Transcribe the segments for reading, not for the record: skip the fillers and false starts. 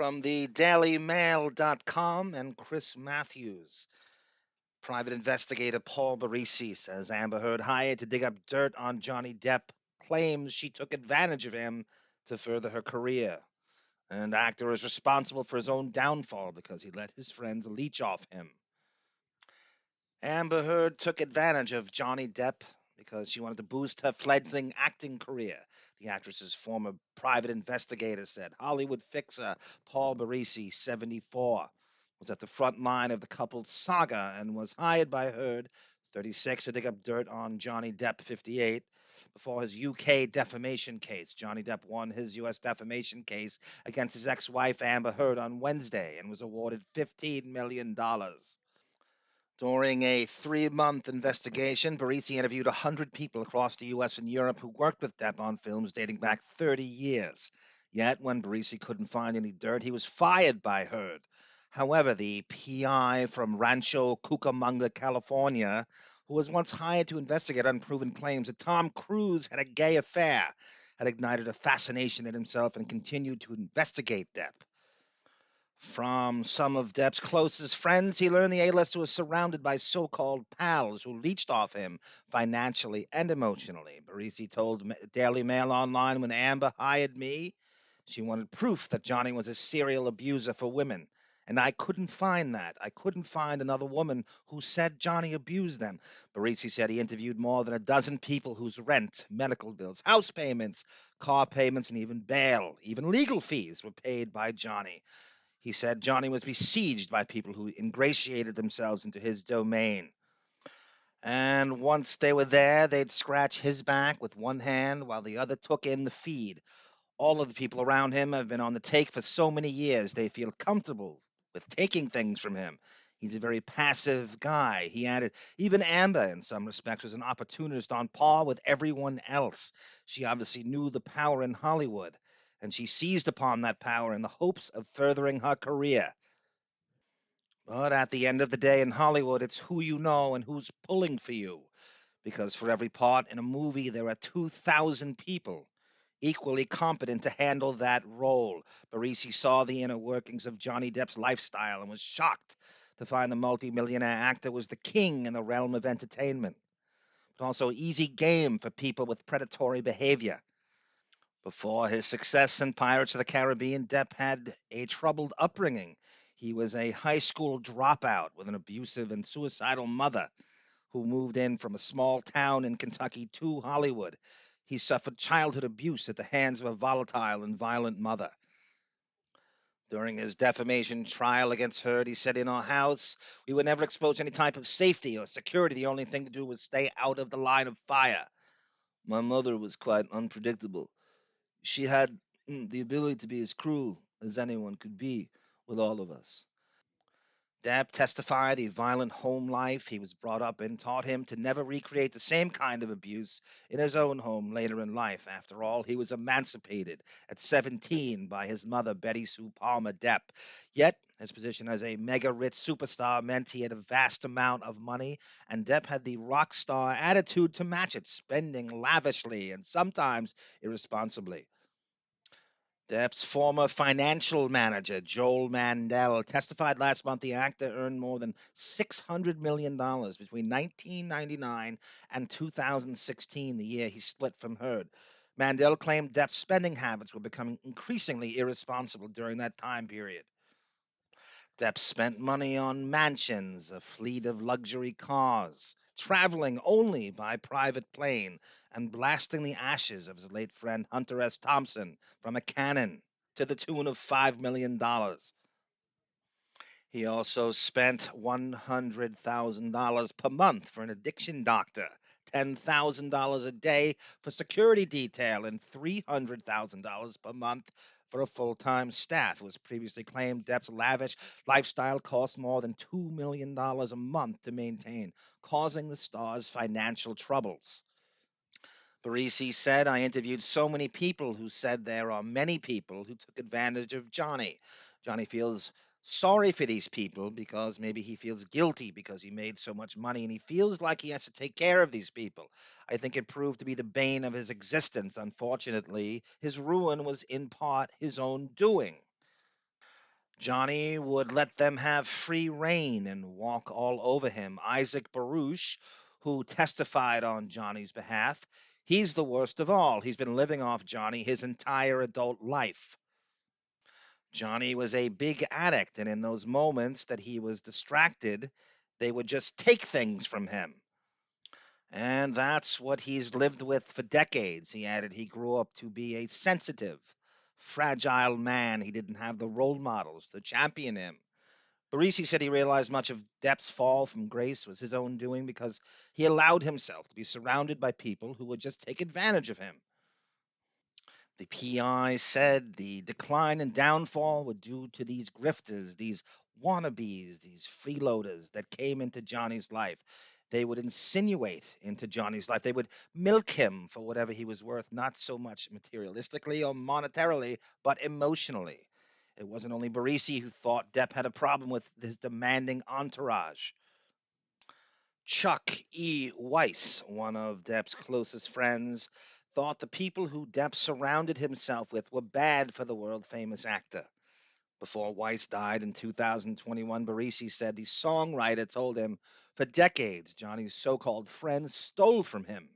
from the dailymail.com and Chris Matthews. Private investigator Paul Barresi says Amber Heard hired to dig up dirt on Johnny Depp claims she took advantage of him to further her career. And actor is responsible for his own downfall because he let his friends leech off him. Amber Heard took advantage of Johnny Depp because she wanted to boost her fledgling acting career. The actress's former private investigator said Hollywood fixer Paul Barresi, 74, was at the front line of the couple's saga and was hired by Heard, 36, to dig up dirt on Johnny Depp, 58, before his UK defamation case. Johnny Depp won his US defamation case against his ex-wife Amber Heard on Wednesday and was awarded $15 million. During a 3-month investigation, Barresi interviewed 100 people across the U.S. and Europe who worked with Depp on films dating back 30 years. Yet, when Barresi couldn't find any dirt, he was fired by Heard. However, the PI from Rancho Cucamonga, California, who was once hired to investigate unproven claims that Tom Cruise had a gay affair, had ignited a fascination in himself and continued to investigate Depp. From some of Depp's closest friends, he learned the A-lister was surrounded by so-called pals who leached off him financially and emotionally. Barresi told Daily Mail Online, when Amber hired me, she wanted proof that Johnny was a serial abuser for women. And I couldn't find that. I couldn't find another woman who said Johnny abused them. Barresi said he interviewed more than a dozen people whose rent, medical bills, house payments, car payments, and even bail, even legal fees were paid by Johnny. He said Johnny was besieged by people who ingratiated themselves into his domain. And once they were there, they'd scratch his back with one hand while the other took in the feed. All of the people around him have been on the take for so many years, they feel comfortable with taking things from him. He's a very passive guy. He added, even Amber, in some respects, was an opportunist on par with everyone else. She obviously knew the power in Hollywood, and she seized upon that power in the hopes of furthering her career. But at the end of the day in Hollywood, it's who you know and who's pulling for you. Because for every part in a movie, there are 2,000 people equally competent to handle that role. Barresi saw the inner workings of Johnny Depp's lifestyle and was shocked to find the multimillionaire actor was the king in the realm of entertainment, but also easy game for people with predatory behavior. Before his success in Pirates of the Caribbean, Depp had a troubled upbringing. He was a high school dropout with an abusive and suicidal mother who moved in from a small town in Kentucky to Hollywood. He suffered childhood abuse at the hands of a volatile and violent mother. During his defamation trial against Heard, he said, in our house, we would never expose any type of safety or security. The only thing to do was stay out of the line of fire. My mother was quite unpredictable. She had the ability to be as cruel as anyone could be with all of us. Depp testified the violent home life he was brought up in taught him to never recreate the same kind of abuse in his own home later in life. After all, he was emancipated at 17 by his mother, Betty Sue Palmer Depp. Yet, his position as a mega rich superstar meant he had a vast amount of money, and Depp had the rock star attitude to match it, spending lavishly and sometimes irresponsibly. Depp's former financial manager, Joel Mandel, testified last month the actor earned more than $600 million between 1999 and 2016, the year he split from Heard. Mandel claimed Depp's spending habits were becoming increasingly irresponsible during that time period. Depp spent money on mansions, a fleet of luxury cars, traveling only by private plane, and blasting the ashes of his late friend Hunter S. Thompson from a cannon to the tune of $5 million. He also spent $100,000 per month for an addiction doctor, $10,000 a day for security detail, and $300,000 per month for a full-time staff. It was previously claimed Depp's lavish lifestyle cost more than $2 million a month to maintain, causing the star's financial troubles. Barresi said, I interviewed so many people who said there are many people who took advantage of Johnny. Johnny feels sorry for these people because maybe he feels guilty because he made so much money and he feels like he has to take care of these people. I think it proved to be the bane of his existence. Unfortunately, his ruin was in part his own doing. Johnny would let them have free rein and walk all over him. Isaac Baruch, who testified on Johnny's behalf, he's the worst of all. He's been living off Johnny his entire adult life. Johnny was a big addict, and in those moments that he was distracted, they would just take things from him. And that's what he's lived with for decades. He added he grew up to be a sensitive, fragile man. He didn't have the role models to champion him. Barresi said he realized much of Depp's fall from grace was his own doing because he allowed himself to be surrounded by people who would just take advantage of him. The PI said the decline and downfall were due to these grifters, these wannabes, these freeloaders that came into Johnny's life. They would insinuate into Johnny's life. They would milk him for whatever he was worth, not so much materialistically or monetarily, but emotionally. It wasn't only Barresi who thought Depp had a problem with his demanding entourage. Chuck E. Weiss, one of Depp's closest friends, thought the people who Depp surrounded himself with were bad for the world famous actor. Before Weiss died in 2021, Barresi said the songwriter told him for decades Johnny's so called friends stole from him.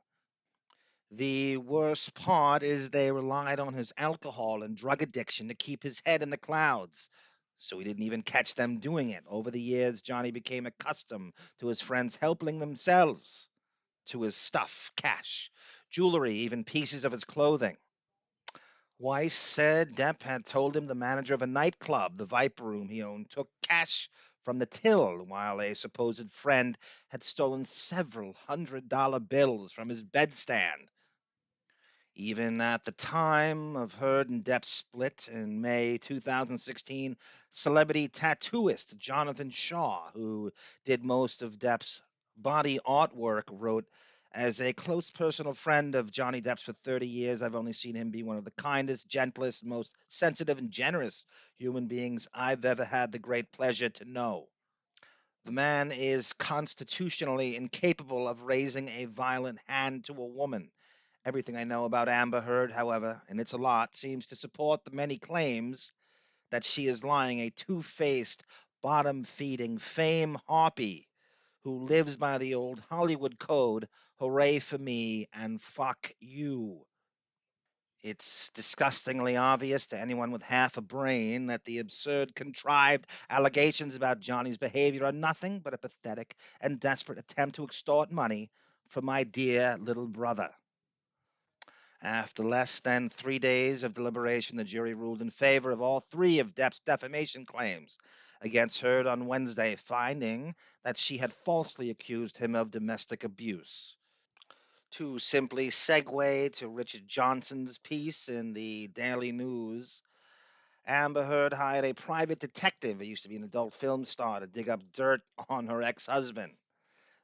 The worst part is they relied on his alcohol and drug addiction to keep his head in the clouds. So he didn't even catch them doing it. Over the years, Johnny became accustomed to his friends helping themselves to his stuff, cash, jewelry, even pieces of his clothing. Weiss said Depp had told him the manager of a nightclub, the Viper Room he owned, took cash from the till, while a supposed friend had stolen several $100 bills from his bedstand. Even at the time of Heard and Depp's split in May 2016, celebrity tattooist Jonathan Shaw, who did most of Depp's body artwork, wrote, as a close personal friend of Johnny Depp's for 30 years, I've only seen him be one of the kindest, gentlest, most sensitive, and generous human beings I've ever had the great pleasure to know. The man is constitutionally incapable of raising a violent hand to a woman. Everything I know about Amber Heard, however, and it's a lot, seems to support the many claims that she is lying, a two faced, bottom feeding fame harpy who lives by the old Hollywood code hooray for me and fuck you. It's disgustingly obvious to anyone with half a brain that the absurd, contrived allegations about Johnny's behavior are nothing but a pathetic and desperate attempt to extort money from my dear little brother. After less than 3 days of deliberation, the jury ruled in favor of all three of Depp's defamation claims against Heard on Wednesday, finding that she had falsely accused him of domestic abuse. To simply segue to Richard Johnson's piece in the Daily News, Amber Heard hired a private detective who used to be an adult film star to dig up dirt on her ex husband,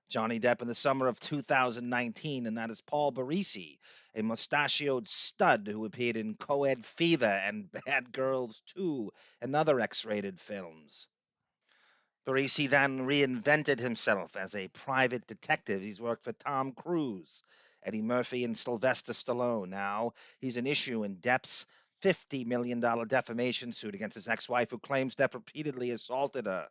Johnny Depp, in the summer of 2019, and that is Paul Barresi, a mustachioed stud who appeared in Coed Fever and Bad Girls 2 and other X rated films. Barresi then reinvented himself as a private detective. He's worked for Tom Cruise, Eddie Murphy, and Sylvester Stallone. Now he's an issue in Depp's $50 million defamation suit against his ex wife, who claims Depp repeatedly assaulted her.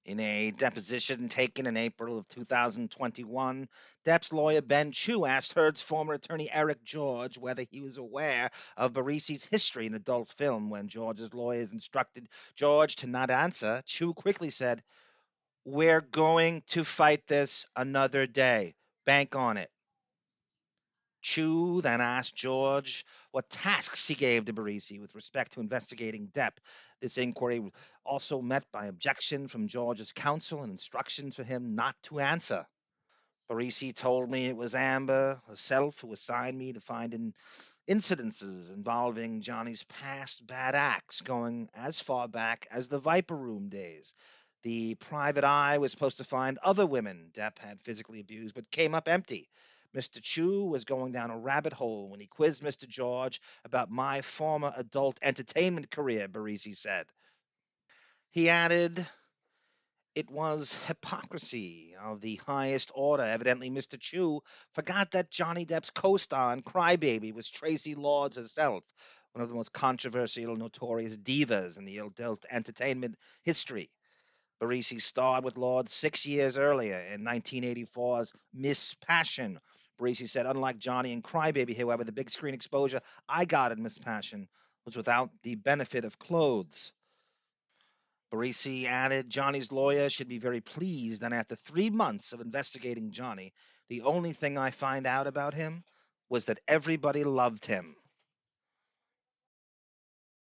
In a deposition taken in April of 2021, Depp's lawyer Ben Chu asked Heard's former attorney Eric George whether he was aware of Barisi's history in adult film. When George's lawyers instructed George to not answer, Chu quickly said, "We're going to fight this another day. Bank on it." Chu then asked George what tasks he gave to Barisi with respect to investigating Depp. This inquiry was also met by objection from George's counsel and instructions for him not to answer. Barisi told me it was Amber herself who assigned me to find incidences involving Johnny's past bad acts, going as far back as the Viper Room days. The private eye was supposed to find other women Depp had physically abused, but came up empty. Mr. Chu was going down a rabbit hole when he quizzed Mr. George about my former adult entertainment career, Barisi said. He added, it was hypocrisy of the highest order. Evidently, Mr. Chu forgot that Johnny Depp's co star in Crybaby was Traci Lords herself. one of the most controversial, notorious divas in the adult entertainment history. Barresi starred with Lord 6 years earlier in 1984's Miss Passion. Barresi said, unlike Johnny and Crybaby, however, the big screen exposure I got in Miss Passion was without the benefit of clothes. Barresi added Johnny's lawyer should be very pleased, and after 3 months of investigating Johnny, the only thing I find out about him was that everybody loved him.